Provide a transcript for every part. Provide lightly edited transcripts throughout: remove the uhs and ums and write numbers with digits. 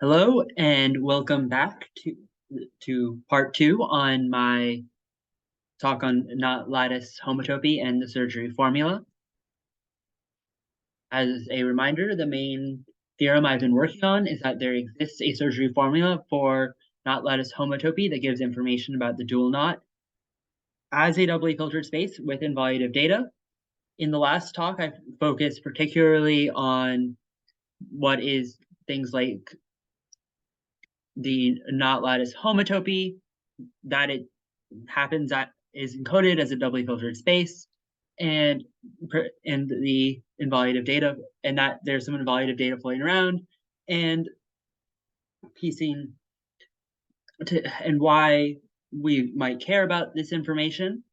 Hello and welcome back to part two on my talk on lattice homotopy and the surgery formula. As a reminder, the main theorem I've been working on is that there exists a surgery formula for lattice homotopy that gives information about the dual knot as a doubly filtered space with involutive data. In the last talk, I focused particularly on what is things like the lattice homotopy, that it happens that is encoded as a doubly filtered space, and the involutive data, and that there's some involutive data floating around, and piecing and why we might care about this information.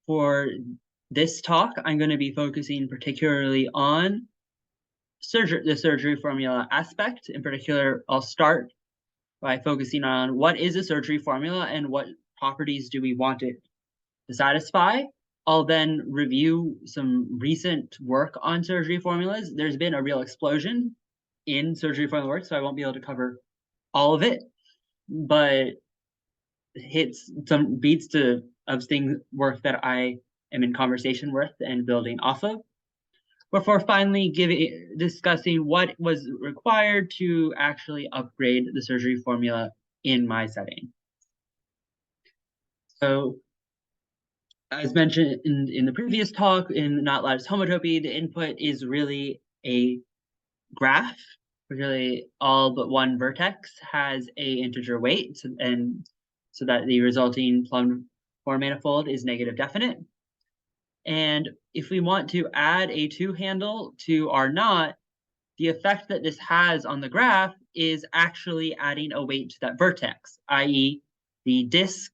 For this talk, I'm going to be focusing particularly on the surgery formula aspect. In particular, I'll start by focusing on what is a surgery formula and what properties do we want it to satisfy. I'll then review some recent work on surgery formulas. There's been a real explosion in surgery formula work, so I won't be able to cover all of it, but hits some beats of work that I am in conversation with and building off of, before finally discussing what was required to actually upgrade the surgery formula in my setting. So, as mentioned in the previous talk, in lattice homotopy, the input is really a graph. Really, all but one vertex has a integer weight, and so that the resulting plumb form manifold is negative definite. And if we want to add a 2 handle to our knot, the effect that this has on the graph is actually adding a weight to that vertex, i.e. the disk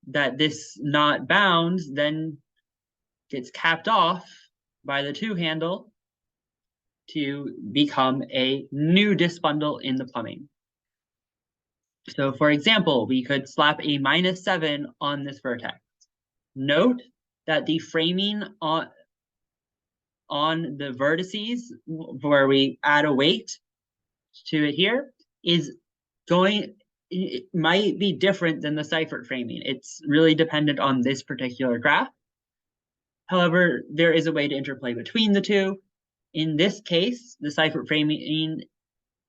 that this knot bounds then gets capped off by the 2 handle to become a new disk bundle in the plumbing. So for example, we could slap a -7 on this vertex. Note that the framing on the vertices where we add a weight to it here it might be different than the Seifert framing. It's really dependent on this particular graph. However, there is a way to interplay between the two. In this case, the Seifert framing,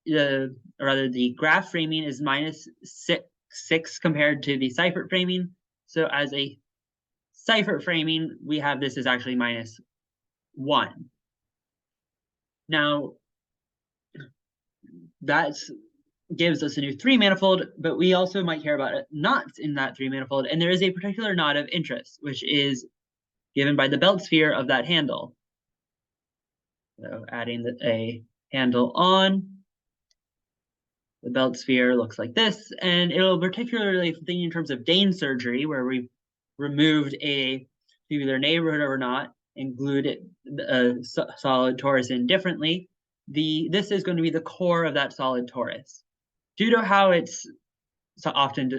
the graph framing is -6 compared to the Seifert framing. So as a Seifert framing, we have this as actually -1. Now, that gives us a new 3 manifold, but we also might care about knots in that 3 manifold, and there is a particular knot of interest, which is given by the belt sphere of that handle. So adding a handle on, the belt sphere looks like this, and it'll particularly think in terms of Dane surgery, where we've removed a tubular neighborhood or not and glued a solid torus in differently. This is going to be the core of that solid torus. Due to how it's so often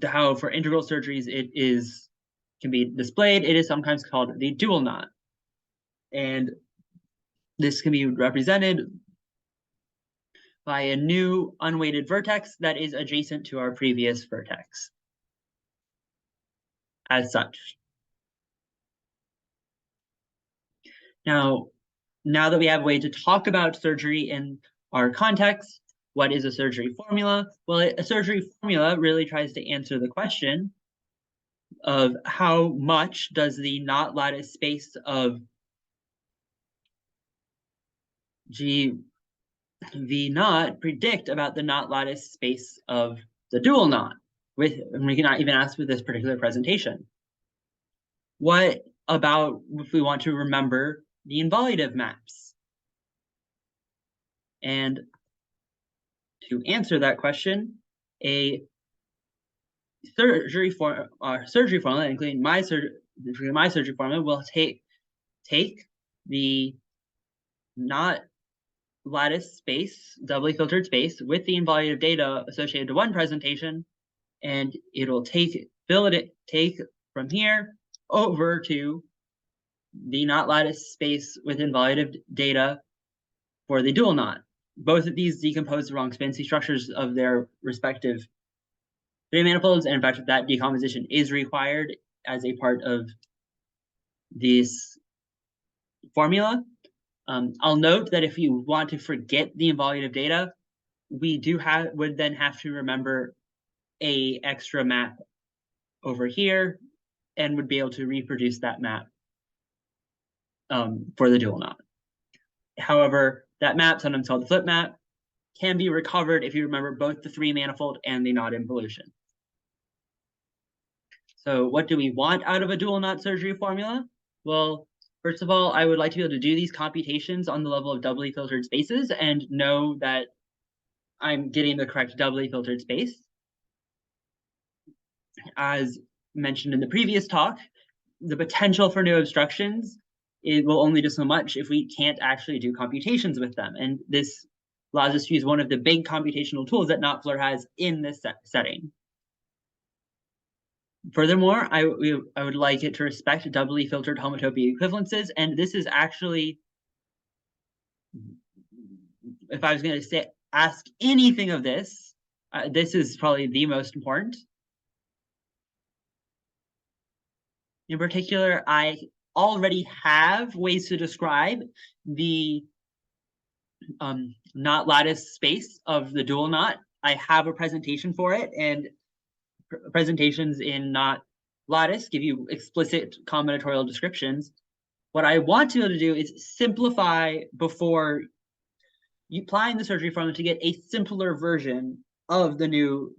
how for integral surgeries can be displayed, it is sometimes called the dual knot. And this can be represented by a new unweighted vertex that is adjacent to our previous vertex, as such. Now that we have a way to talk about surgery in our context, what is a surgery formula? Well, a surgery formula really tries to answer the question of how much does the knot lattice space of G V naught predict about the knot lattice space of the dual knot? And we cannot even ask with this particular presentation. What about if we want to remember the involutive maps? And to answer that question, a surgery formula, including my surgery formula, will take the knot lattice space, doubly filtered space, with the involutive data associated to one presentation, and it'll take from here over to the knot lattice space with involutive data for the dual knot. Both of these decompose the wrong spin-C structures of their respective three manifolds, and in fact, that decomposition is required as a part of this formula. I'll note that if you want to forget the involutive data, we would then have to remember a extra map over here and would be able to reproduce that map for the dual knot. However, that map, sometimes called the flip map, can be recovered if you remember both the three manifold and the knot involution. So what do we want out of a dual knot surgery formula? Well, first of all, I would like to be able to do these computations on the level of doubly filtered spaces and know that I'm getting the correct doubly filtered space. As mentioned in the previous talk, the potential for new obstructions, it will only do so much if we can't actually do computations with them. And this allows us to use one of the big computational tools that NotFleur has in this setting. Furthermore, I would like it to respect doubly filtered homotopy equivalences, and this is actually, if I was going to ask anything of this, this is probably the most important. In particular, I already have ways to describe the knot lattice space of the dual knot. I have a presentation for it, and presentations in knot lattice give you explicit combinatorial descriptions. What I want to be able to do is simplify before you applying the surgery formula to get a simpler version of the new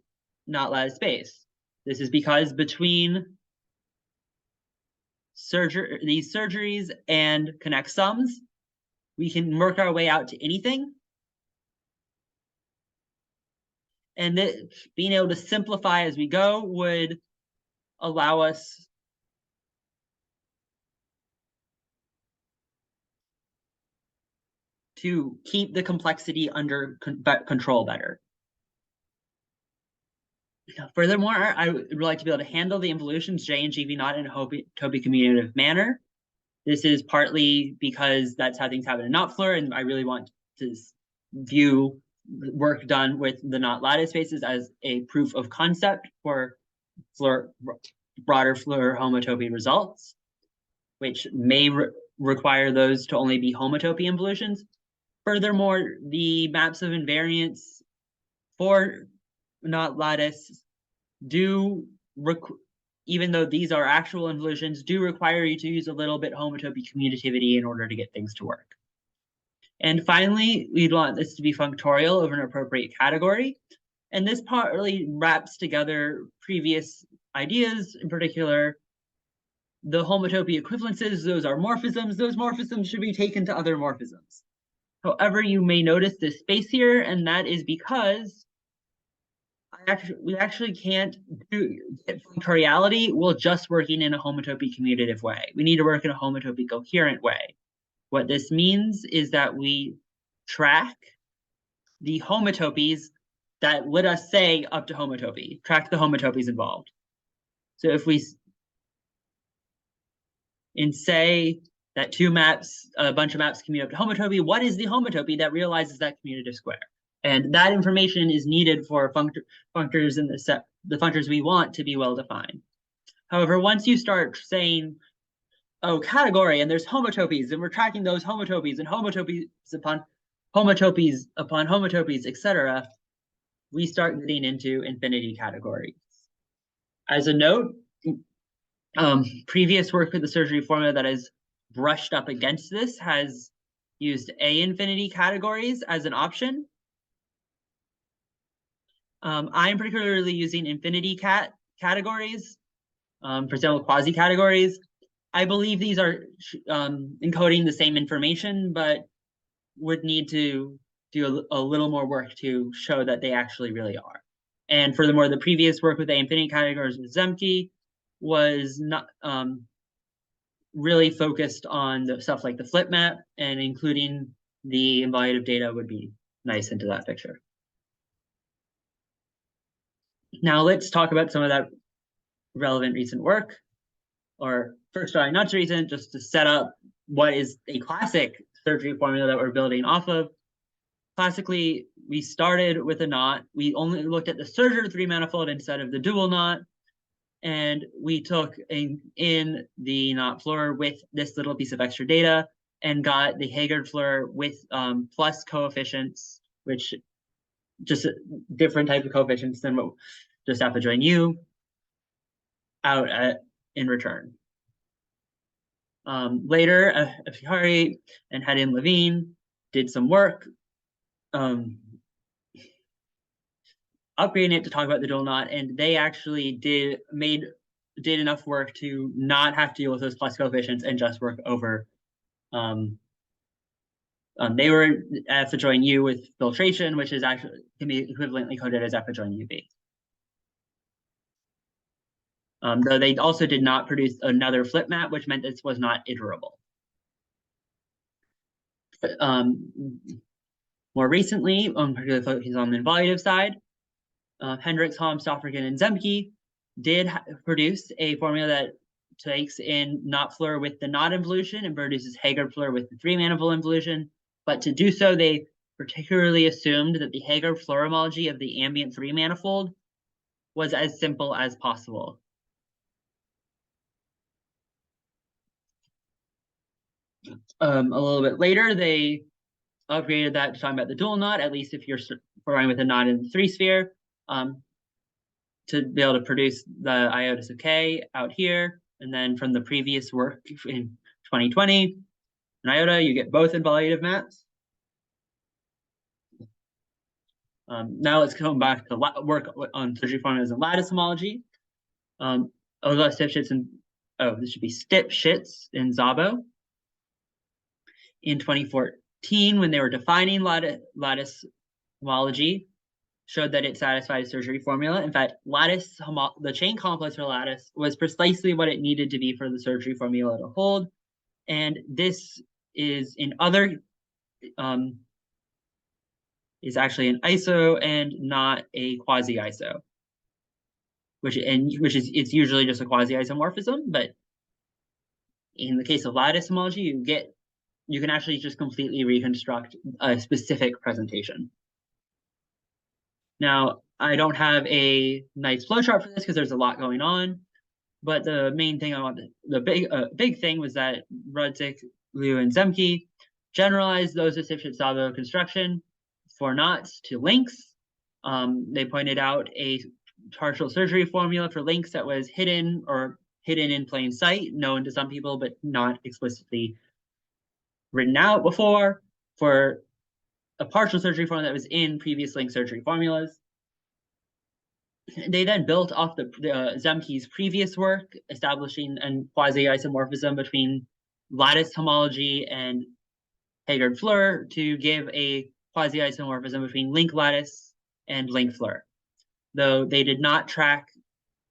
knot lattice space. This is because between these surgeries and connect sums, we can work our way out to anything. And being able to simplify as we go would allow us to keep the complexity under control better. Furthermore, I would like to be able to handle the involutions J and GV knot in a Homotopy commutative manner. This is partly because that's how things happen in NotFleur, and I really want to view work done with the knot lattice spaces as a proof of concept for broader Fleur homotopy results, which may require those to only be homotopy involutions. Furthermore, the maps of invariance for knot lattice do, even though these are actual involutions, do require you to use a little bit homotopy commutativity in order to get things to work. And finally, we'd want this to be functorial over an appropriate category. And this partly wraps together previous ideas, in particular, the homotopy equivalences, those are morphisms. Those morphisms should be taken to other morphisms. However, you may notice this space here, and that is because we actually can't get functoriality while just working in a homotopy commutative way. We need to work in a homotopy coherent way. What this means is that we track the homotopies that let us say up to homotopy, track the homotopies involved. So if we say that a bunch of maps commute up to homotopy, what is the homotopy that realizes that commutative square? And that information is needed for functors in the functors we want to be well defined. However, once you start saying, oh, category, and there's homotopies, and we're tracking those homotopies and homotopies upon homotopies, etc., we start getting into infinity categories. As a note, previous work with the surgery formula that has brushed up against this has used A infinity categories as an option. I'm particularly using infinity categories, for example, quasi-categories. I believe these are encoding the same information, but would need to do a little more work to show that they actually really are. And furthermore, the previous work with A infinity categories with Zemke was not really focused on the stuff like the flip map, and including the involutive data would be nice into that picture. Now let's talk about some of that relevant recent work, or first trying not to recent, just to set up what is a classic surgery formula that we're building off of. Classically, we started with a knot. We only looked at the surgery 3 manifold instead of the dual knot. And we took in the knot floor with this little piece of extra data and got the Haggard floor with plus coefficients, which just a different type of coefficients than what just apjoin U out in return. Later, Afihari and Hedin Levine did some work upgrading it to talk about the dual knot, and they actually did enough work to not have to deal with those plus coefficients and just work over. They were apjoin U with filtration, which is actually can be equivalently coded as apjoin UV. Though they also did not produce another flip map, which meant this was not iterable. More recently, particularly focusing on the involutive side, Hendricks, Holm, Stoffergen, and Zemke did produce a formula that takes in knot floor with the knot involution and produces Haggard floor with the 3 manifold involution. But to do so, they particularly assumed that the Haggard floor homology of the ambient 3 manifold was as simple as possible. A little bit later, they upgraded that to talk about the dual knot, at least if you're running with a knot in the 3 sphere, to be able to produce the iotas of K out here. And then from the previous work in 2020, in iota, you get both involutive maps. Now let's come back to work on surgery formulas and lattice homology. Stipschitz and this should be Stipschitz in Szabo in 2014, when they were defining lattice homology, showed that it satisfied surgery formula. In fact, the chain complex for lattice was precisely what it needed to be for the surgery formula to hold. And this is in other is actually an iso and not a quasi-iso, which is it's usually just a quasi-isomorphism. But in the case of lattice homology, you can actually just completely reconstruct a specific presentation. Now, I don't have a nice flowchart for this because there's a lot going on, but the main thing the big thing was that Rudzik, Liu, and Zemke generalized those of Stipschitz-Szabo construction for knots to links. They pointed out a partial surgery formula for links that was hidden in plain sight, known to some people, but not explicitly written out before, for a partial surgery formula that was in previous link surgery formulas. They then built off the Zemke's previous work, establishing a quasi-isomorphism between lattice homology and Haggard Fleur to give a quasi-isomorphism between link lattice and link Fleur. Though they did not track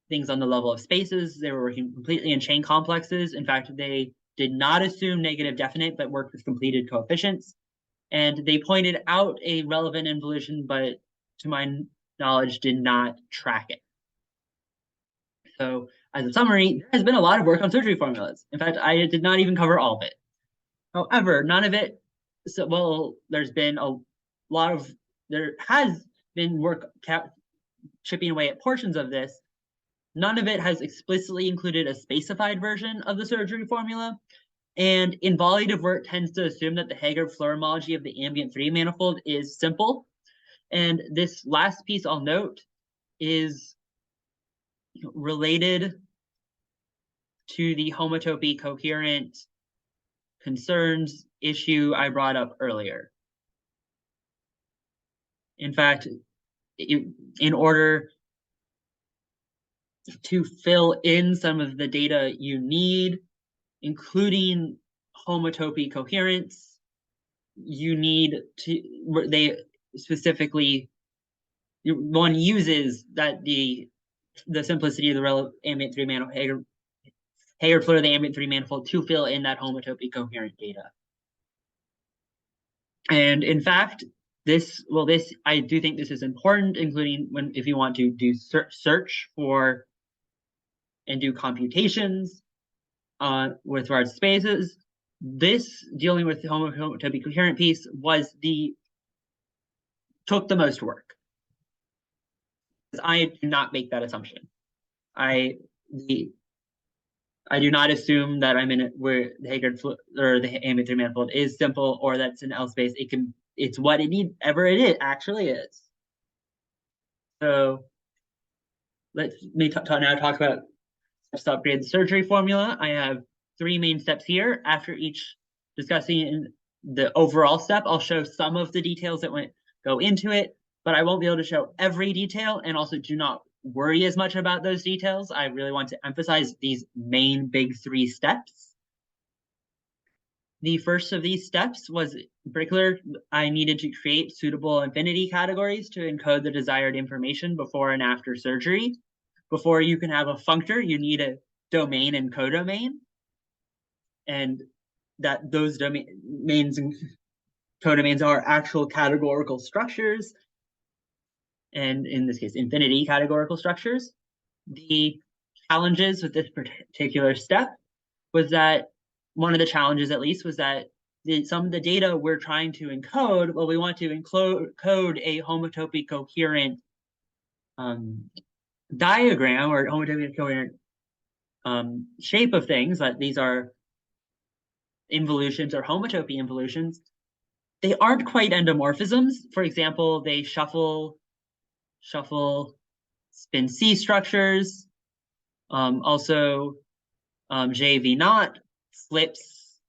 things on the level of spaces, they were working completely in chain complexes. In fact, they did not assume negative definite, but worked with completed coefficients. And they pointed out a relevant involution, but to my knowledge, did not track it. So as a summary, there has been a lot of work on surgery formulas. In fact, I did not even cover all of it. However, none of it, there's been there has been work chipping away at portions of this. None of it has explicitly included a specified version of the surgery formula. And involutive work tends to assume that the Haggard Fleur homology of the ambient 3 manifold is simple. And this last piece I'll note is related to the homotopy coherent concerns issue I brought up earlier. In fact, in order to fill in some of the data you need, including homotopy coherence, they specifically, one uses that the simplicity of the ambient 3 manifold, Haggard Fleur of the ambient 3 manifold to fill in that homotopy coherent data. And in fact, I do think this is important, including if you want to do search for and do computations with regards to spaces. this dealing with the homotopy coherent piece took the most work. I do not make that assumption. I do not assume that I'm in it where the Haggard or the ambient three manifold is simple or that's an L space. It's what it actually is. So let me now talk about steps to upgrade the surgery formula. I have 3 main steps here. After each discussing the overall step, I'll show some of the details that go into it, but I won't be able to show every detail, and also do not worry as much about those details. I really want to emphasize these main big 3 steps. The first of these steps was, in particular, I needed to create suitable infinity categories to encode the desired information before and after surgery. Before you can have a functor, you need a domain and codomain. And that those domains and codomains are actual categorical structures. And in this case, infinity categorical structures. The challenges with this particular step was that one of the challenges, at least, was that some of the data we're trying to encode, well, we want to encode a homotopy coherent diagram or homotopy coherent shape of things, that these are involutions or homotopy involutions. They aren't quite endomorphisms. For example, they shuffle spin C structures. Also, JV naught flips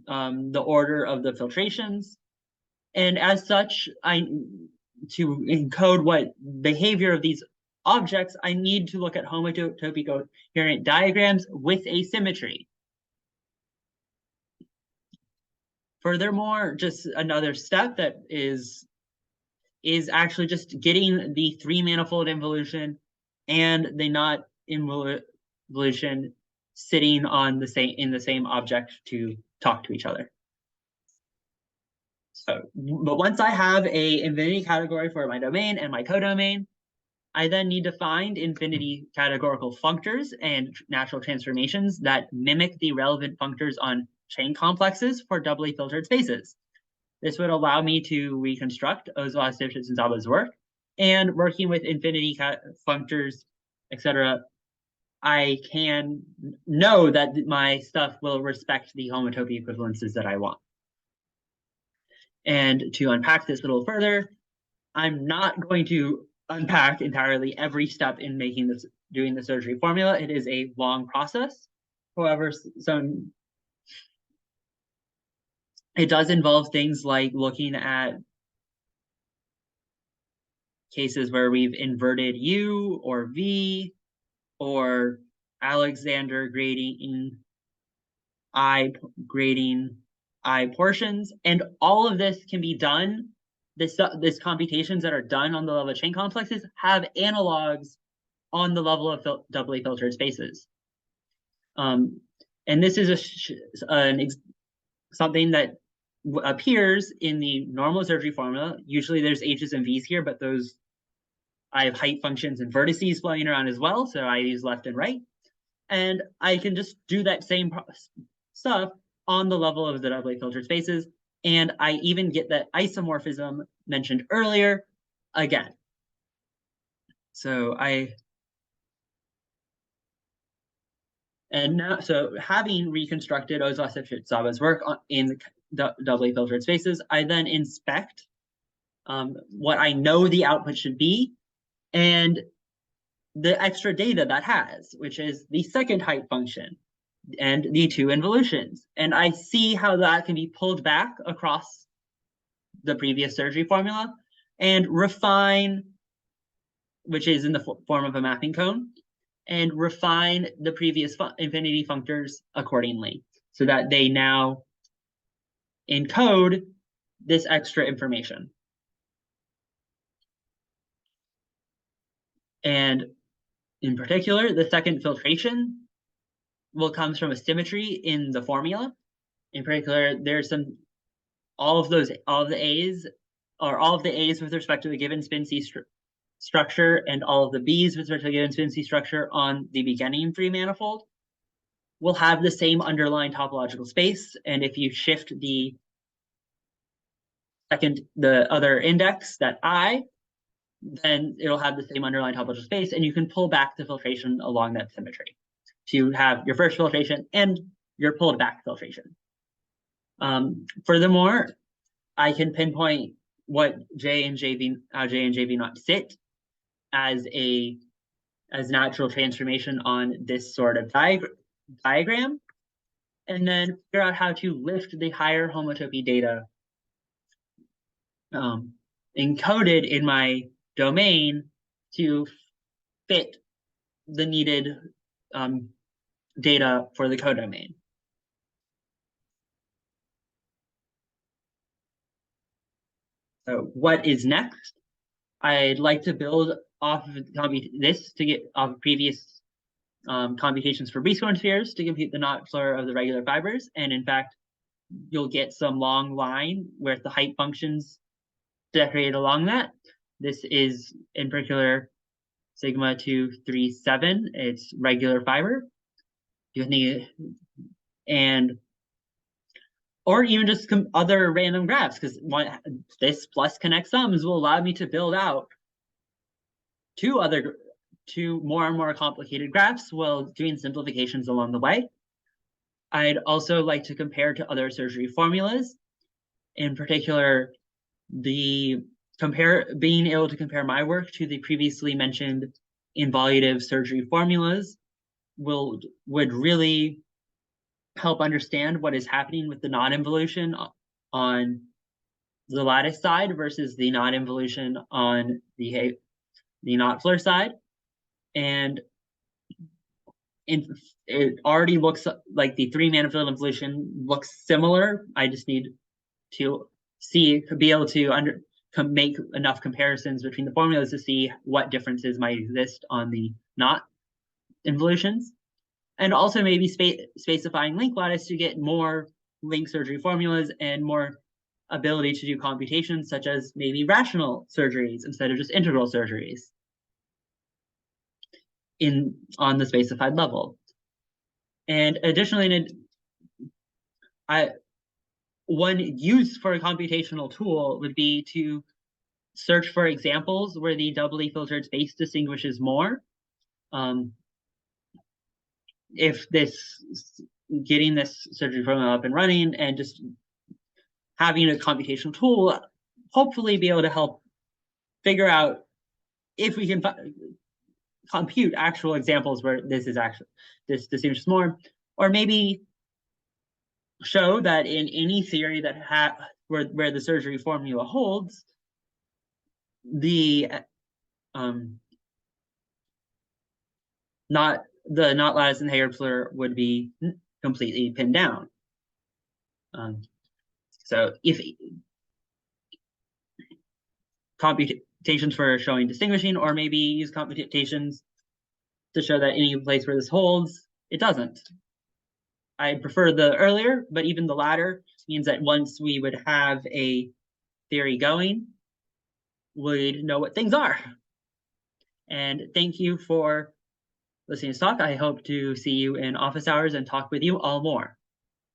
the order of the filtrations. And as such, to encode what behavior of these objects, I need to look at homotopy coherent diagrams with asymmetry. Furthermore, just another step that is actually just getting the 3 manifold involution and the knot involution sitting on in the same object to talk to each other. So, but once I have a infinity category for my domain and my codomain, I then need to find infinity categorical functors and natural transformations that mimic the relevant functors on chain complexes for doubly filtered spaces. This would allow me to reconstruct Ozawa, Lipschitz, and Zaba's work, and working with infinity functors, etc. I can know that my stuff will respect the homotopy equivalences that I want. And to unpack this a little further, I'm not going to unpack entirely every step in doing the surgery formula. It is a long process. However, it does involve things like looking at cases where we've inverted U or V, or Alexander grading I portions, and all of this can be done. This computations that are done on the level of chain complexes have analogs on the level of doubly filtered spaces. And this is something that appears in the normal surgery formula. Usually there's H's and V's here, but I have height functions and vertices flowing around as well, so I use left and right. And I can just do that same stuff on the level of the doubly filtered spaces. And I even get that isomorphism mentioned earlier again. So having reconstructed Ozawa, Lipschitz, Zaba's work in doubly filtered spaces, I then inspect what I know the output should be and the extra data that has, which is the second height function and the 2 involutions. And I see how that can be pulled back across the previous surgery formula and refine, which is in the form of a mapping cone, and refine the previous infinity functors accordingly so that they now encode this extra information. And in particular, the second filtration comes from a symmetry in the formula. In particular, there's all of the A's with respect to the given spin C structure and all of the B's with respect to the given spin C structure on the beginning 3 manifold will have the same underlying topological space. And if you shift the other index, that I, then it'll have the same underlying topological space, and you can pull back the filtration along that symmetry to have your first filtration and your pulled back filtration. Furthermore, I can pinpoint what J and JV not sit as natural transformation on this sort of diagram, and then figure out how to lift the higher homotopy data encoded in my domain to fit the needed data for the codomain. So what is next? I'd like to build off of this to get off previous computations for B-square spheres to compute the knot floor of the regular fibers. And in fact, you'll get some long line with the height functions decorated along that. This is in particular sigma 237. It's regular fiber. And or even just other random graphs, because this plus connect sums will allow me to build out two more and more complicated graphs while doing simplifications along the way. I'd also like to compare to other surgery formulas. In particular, being able to compare my work to the previously mentioned involutive surgery formulas would really help understand what is happening with the non-involution on the lattice side versus the non-involution on the knot floor side. And it already looks like the 3-manifold involution looks similar. I just need to be able to make enough comparisons between the formulas to see what differences might exist on the knot involutions. And also maybe specifying link lattice to get more link surgery formulas and more ability to do computations, such as maybe rational surgeries instead of just integral surgeries on the specified level. And additionally, one use for a computational tool would be to search for examples where the doubly filtered space distinguishes more. If getting this surgery formula up and running and just having a computational tool, hopefully be able to help figure out if we can compute actual examples where this distinguishes more, or maybe show that in any theory that where the surgery formula holds, the knot lattice and Heyerpfler would be completely pinned down. So if computations for showing distinguishing, or maybe use computations to show that any place where this holds, it doesn't. I prefer the earlier, but even the latter means that once we would have a theory going, we'd know what things are. And thank you for listening to this talk. I hope to see you in office hours and talk with you all more.